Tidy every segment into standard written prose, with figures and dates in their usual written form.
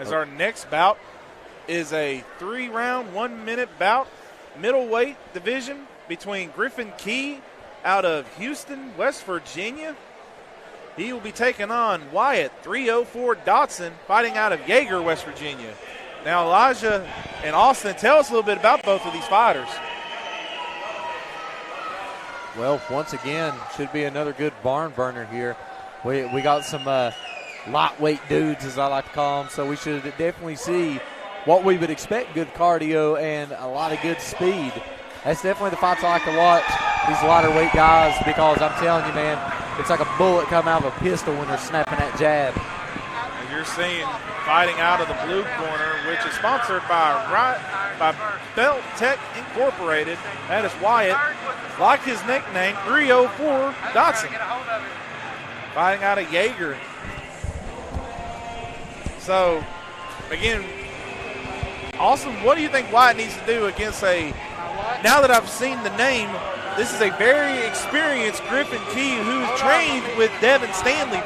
as our next bout is a 3-round, 1-minute bout, middleweight division between Griffin Key out of Houston, West Virginia. He will be taking on Wyatt 304 Dotson, fighting out of Yeager, West Virginia. Now, Elijah and Austin, tell us a little bit about both of these fighters. Well, once again, should be another good barn burner here. We got some lightweight dudes, as I like to call them, so we should definitely see what we would expect, good cardio and a lot of good speed. That's definitely the fights I like to watch, these lighter weight guys, because I'm telling you, man, it's like a bullet coming out of a pistol when they're snapping that jab. As you're seeing, fighting out of the blue corner, which is sponsored by Belt Tech Incorporated. That is Wyatt, like his nickname, 304 Dotson, fighting out of Yeager. So, again, Austin, what do you think Wyatt needs to do against now that I've seen the name, this is a very experienced Griffin Key who's trained with Devin Stanley,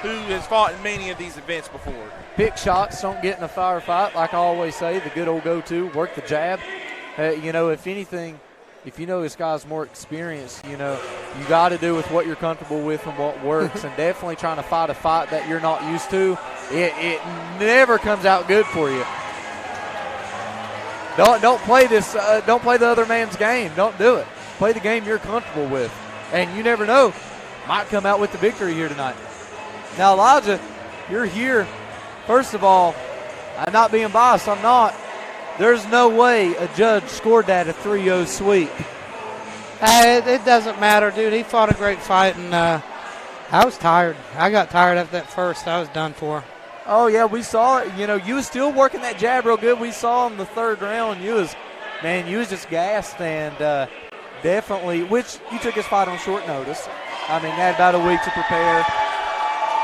who has fought in many of these events before. Pick shots, don't get in a firefight. Like I always say, the good old go-to, work the jab. If anything, if you know this guy's more experienced, you got to do with what you're comfortable with and what works. And definitely trying to fight a fight that you're not used to, it never comes out good for you. Don't play this. Don't play the other man's game. Don't do it. Play the game you're comfortable with, and you never know, might come out with the victory here tonight. Now, Elijah, you're here. First of all, I'm not being biased. I'm not. There's no way a judge scored that a 3-0 sweep. It doesn't matter, dude. He fought a great fight, and I was tired. I got tired after that first. I was done for. Oh, yeah, we saw it. You was still working that jab real good. We saw in the third round, you was just gassed and definitely, which you took his fight on short notice. I mean, you had about a week to prepare.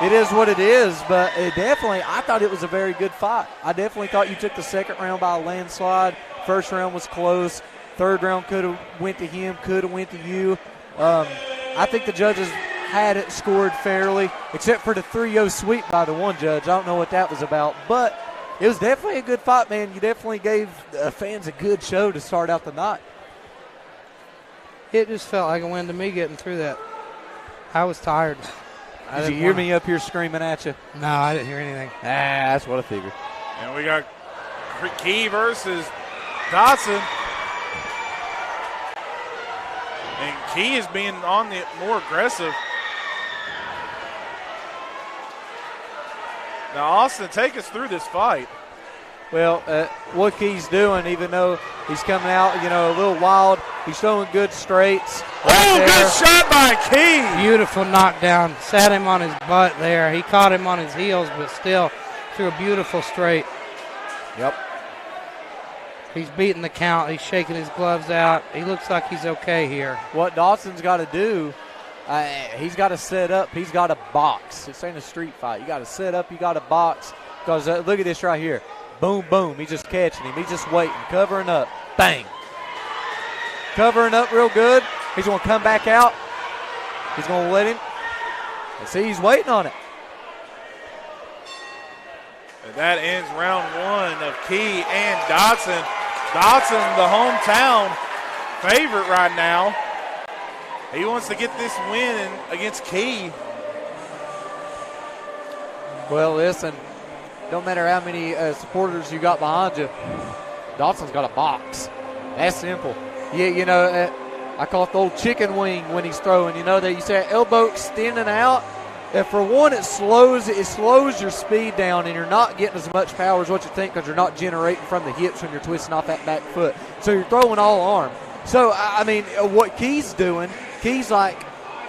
It is what it is, but I thought it was a very good fight. I definitely thought you took the second round by a landslide. First round was close. Third round could have went to him, could have went to you. I think the judges had it scored fairly, except for the 3-0 sweep by the one judge. I don't know what that was about, but it was definitely a good fight, man. You definitely gave fans a good show to start out the night. It just felt like a win to me getting through that. I was tired. Did you hear me up here screaming at you? No, I didn't hear anything. That's what I figured. And we got Key versus Dotson. And Key is being on the more aggressive. Now, Austin, take us through this fight. Well, what Key's doing, even though he's coming out, a little wild, he's throwing good straights. Good shot by Key. Beautiful knockdown. Sat him on his butt there. He caught him on his heels, but still threw a beautiful straight. Yep. He's beating the count. He's shaking his gloves out. He looks like he's okay here. What Dotson's got to do, he's got to set up. He's got to box. This ain't a street fight. You got to set up. You got to box. Because look at this right here. Boom, boom. He's just catching him. He's just waiting, covering up. Bang. Covering up real good. He's going to come back out. He's going to let him. And see, he's waiting on it. And that ends round one of Key and Dotson. Dotson, the hometown favorite right now. He wants to get this win against Key. Well, listen, don't matter how many supporters you got behind you, Dotson's got a box. That's simple. Yeah, I call it the old chicken wing when he's throwing. That you say elbow extending out. And for one, it slows your speed down, and you're not getting as much power as what you think because you're not generating from the hips when you're twisting off that back foot. So you're throwing all arm. So, I mean, what Key's doing, Key's like,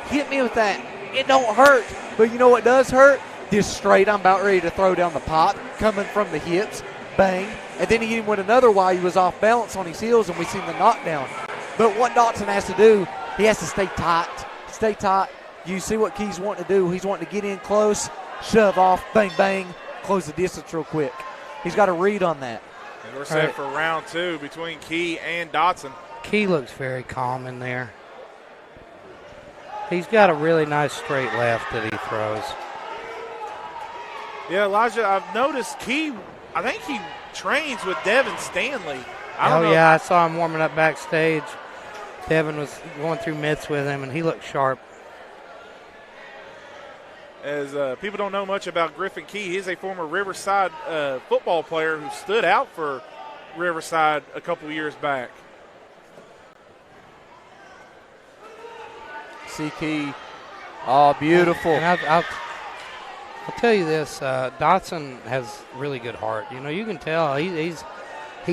hit me with that. It don't hurt. But you know what does hurt? This straight, I'm about ready to throw down the pot, coming from the hips, bang. And then he hit him with another while he was off balance on his heels, and we seen the knockdown. But what Dotson has to do, he has to stay tight. Stay tight. You see what Key's wanting to do. He's wanting to get in close, shove off, bang, bang, close the distance real quick. He's got to read on that. And we're set for round two between Key and Dotson. Key looks very calm in there. He's got a really nice straight left that he throws. Yeah, Elijah, I've noticed Key, I think he trains with Devin Stanley. I don't know. Yeah, I saw him warming up backstage. Devin was going through mitts with him, and he looked sharp. As people don't know much about Griffin Key, he is a former Riverside football player who stood out for Riverside a couple years back. See Key. Oh, beautiful. And I'll tell you this, Dotson has really good heart. You know, you can tell he's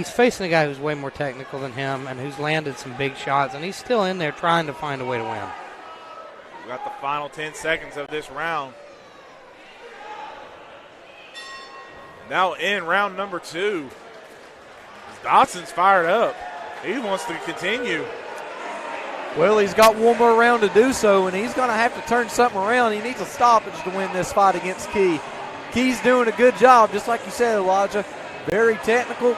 facing a guy who's way more technical than him and who's landed some big shots, and he's still in there trying to find a way to win. We got the final 10 seconds of this round. Now in round number 2. Dotson's fired up. He wants to continue. Well, he's got one more round to do so, and he's going to have to turn something around. He needs a stoppage to win this fight against Key. Key's doing a good job, just like you said, Elijah. Very technical.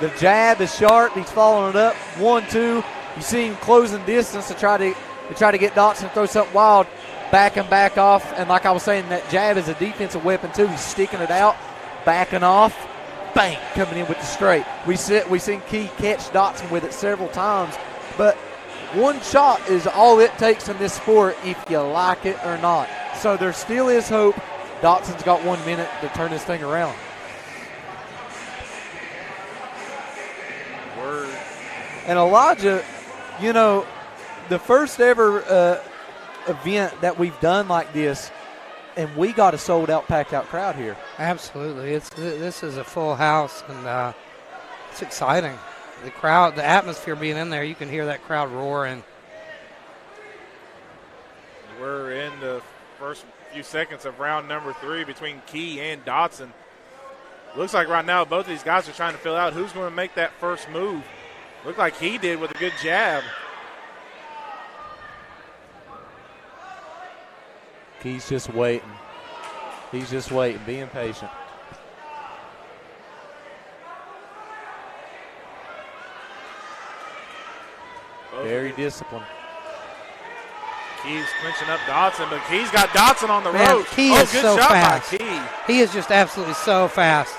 The jab is sharp. He's following it up. 1-2. You see him closing distance to try to get Dotson to throw something wild. Back and back off. And like I was saying, that jab is a defensive weapon too. He's sticking it out, backing off, bang, coming in with the straight. We've seen Key catch Dotson with it several times, but one shot is all it takes in this sport if you like it or not. So there still is hope. Dotson's got 1 minute to turn this thing around. Word. And Elijah, you know, the first ever event that we've done like this, and we got a sold-out, packed-out crowd here. Absolutely. This is a full house, and it's exciting. The crowd, the atmosphere being in there, you can hear that crowd roaring. We're in the first few seconds of round number 3 between Key and Dotson. Looks like right now both of these guys are trying to fill out who's going to make that first move. Looked like he did with a good jab. Key's just waiting. He's just waiting, being patient. Very disciplined. Key's clinching up Dotson, but Key's got Dotson on the Man, ropes. Key is good so shot fast. by Key. He is just absolutely so fast.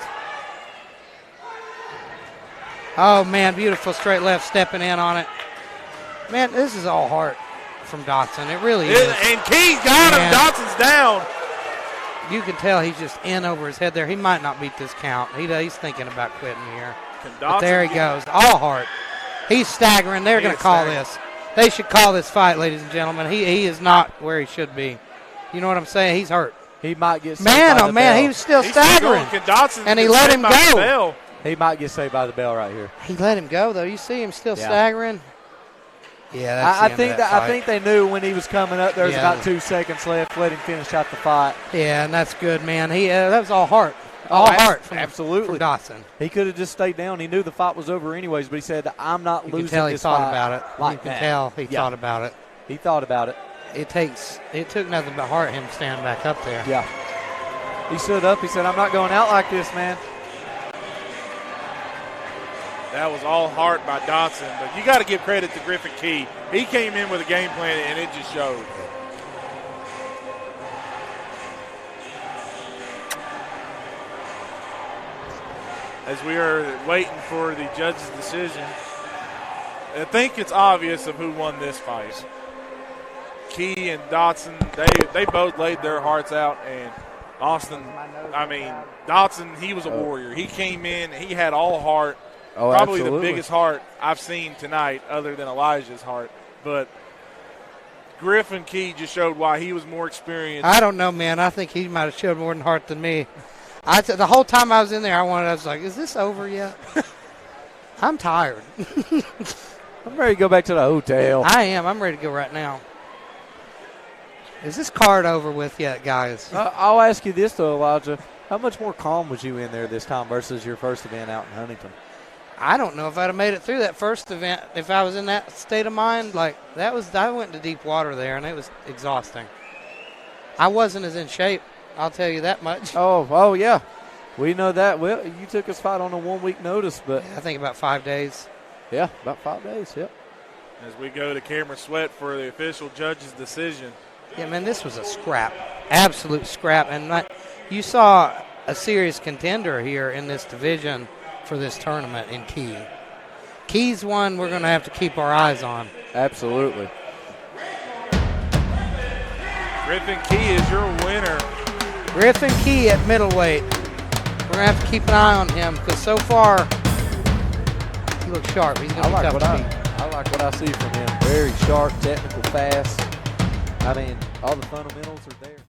Oh, man, beautiful straight left, stepping in on it. Man, this is all heart from Dotson. It really is. And Key's got him. Dotson's down. You can tell he's just in over his head there. He might not beat this count. He's thinking about quitting here. But there he goes. All heart. He's staggering. They're going to call this. They should call this fight, ladies and gentlemen. He is not where he should be. You know what I'm saying? He's hurt. He might get saved Man, by oh, the man, bell. he was still staggering. And he let him go. He might get saved by the bell right here. He let him go, though. You see him still staggering? Yeah, that's I think they knew when he was coming up. There was about 2 seconds left. Let him finish out the fight. Yeah, and that's good, man. That was all heart. All heart from Dotson. He could have just stayed down. He knew the fight was over anyways, but he said, I'm not losing this fight. You can tell he thought about it. Like you can tell he thought about it. He thought about it. It took nothing but heart him standing back up there. Yeah. He stood up. He said, I'm not going out like this, man. That was all heart by Dotson, but you got to give credit to Griffin Key. He came in with a game plan, and it just showed. As we are waiting for the judge's decision, I think it's obvious of who won this fight. Key and Dotson, they both laid their hearts out, and Dotson, he was a warrior. He came in, he had all heart. Oh, probably absolutely. The biggest heart I've seen tonight, other than Elijah's heart. But Griffin Key just showed why he was more experienced. I don't know, man. I think he might have showed more than heart than me. The whole time I was in there, I was like, is this over yet? I'm tired. I'm ready to go back to the hotel. I am. I'm ready to go right now. Is this card over with yet, guys? I'll ask you this, though, Elijah. How much more calm was you in there this time versus your first event out in Huntington? I don't know if I'd have made it through that first event if I was in that state of mind. I went to deep water there, and it was exhausting. I wasn't as in shape, I'll tell you that much. Oh yeah. We know that. Well, you took us fight on a 1 week notice, but I think about 5 days. Yeah, about 5 days, yep. As we go to Cameron Sweat for the official judge's decision. Yeah, man, this was a scrap. Absolute scrap. And you saw a serious contender here in this division for this tournament in Key. Key's one we're going to have to keep our eyes on. Absolutely. Griffin Key is your winner. Griffin Key at middleweight. We're going to have to keep an eye on him because so far he looks sharp. He's going to be tough to beat. I like what I see from him. Very sharp, technical, fast. I mean, all the fundamentals are there.